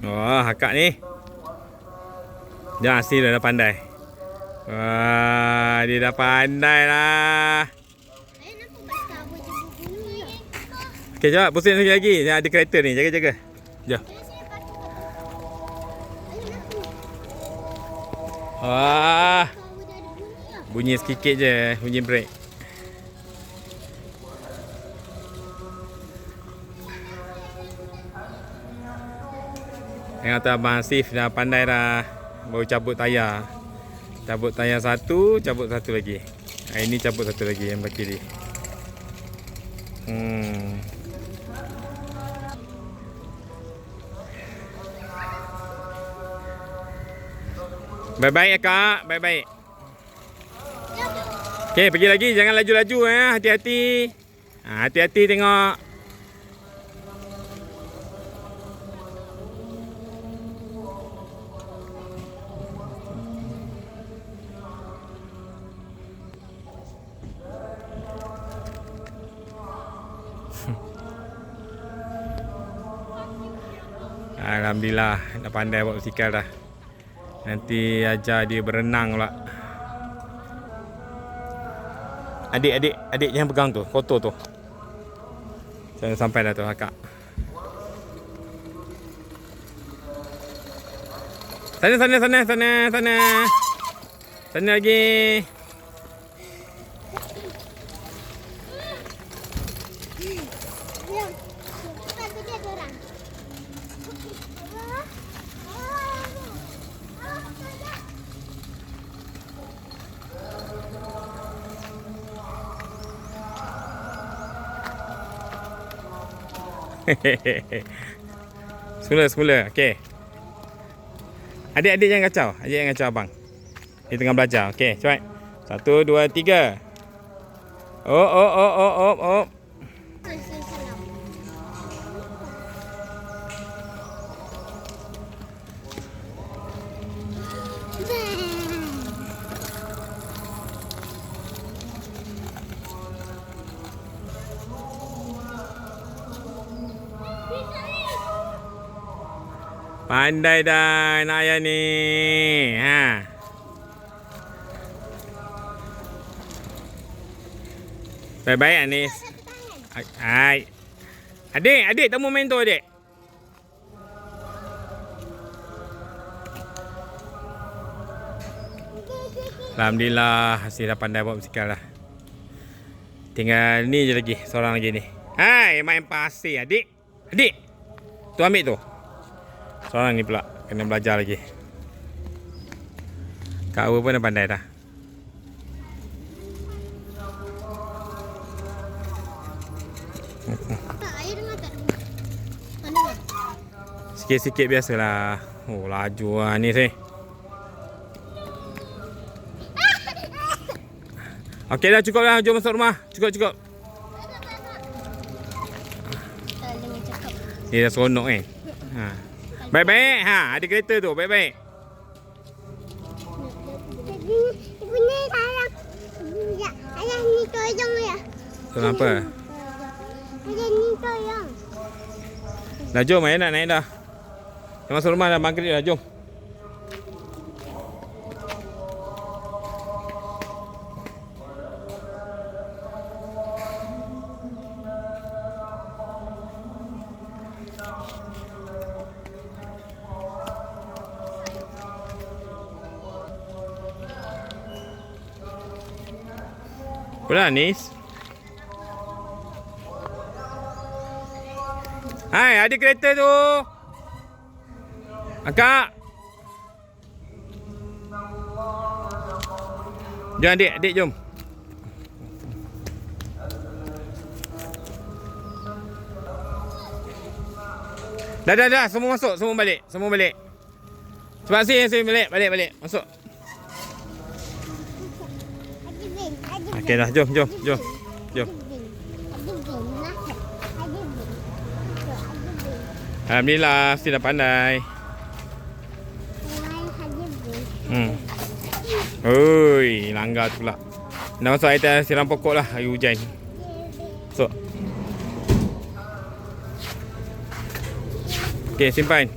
Wah, akak ni. Dia asli dah pandai. Wah, dia dah pandai lah. Okey, jom pusing lagi. Dia ada kereta ni. Jaga-jaga. Jom. Wah. Bunyi sikit je. Bunyi brake. Yang kata Abang Hasif dah pandai dah. Baru cabut tayar. Cabut tayar satu, cabut satu lagi. Ini cabut satu lagi yang belakang kiri. Baik-baik ya kak, baik-baik. Okey, pergi lagi, jangan laju-laju hati-hati. Hati-hati tengok. Alhamdulillah dah pandai bawa basikal dah. Nanti ajar dia berenang pula. Adik jangan pegang tu, foto tu. Jangan sampai dah tu akak. Sana. Sana lagi. Semula. Okey. Adik jangan kacau. Adik jangan kacau abang. Dia tengah belajar. Okey, cepat. 1 2 3. Oh. Pandai dah anak ayah ni. Baik-baik Anis. Hai. Adik tak mau main tu adik. Alhamdulillah Hasif dah pandai bawa basikal dah. Tinggal ni je lagi, seorang lagi ni. Hai, main pasir adik. Tu ambil tu. Seorang ni pula kena belajar lagi. Kak Awa pun dah pandai dah. Sikit-sikit biasalah. Oh, laju lah ni sih. Okey dah, cukup dah. Jom masuk rumah. Cukup. Dia dah seronok kan. Baik-baik. Ada kereta tu. Baik-baik. Ibunya sayang. Ayah ni tolong ya. Tolong apa? Ayah ni tolong. Dah jom ayah nak naik dah. Dah masuk rumah dah, maghrib dah. Jom. Pula Anis. Hai, ada kereta tu. Akak. Jom adik jom. Dah, semua masuk, semua balik. Cepat sini balik, masuk. Okey dah, jom. Alhamdulillah, mesti dah pandai. Oi, langgar tu pula. Dah masuk air siram pokok lah, air hujan. Masuk. Okey, simpan.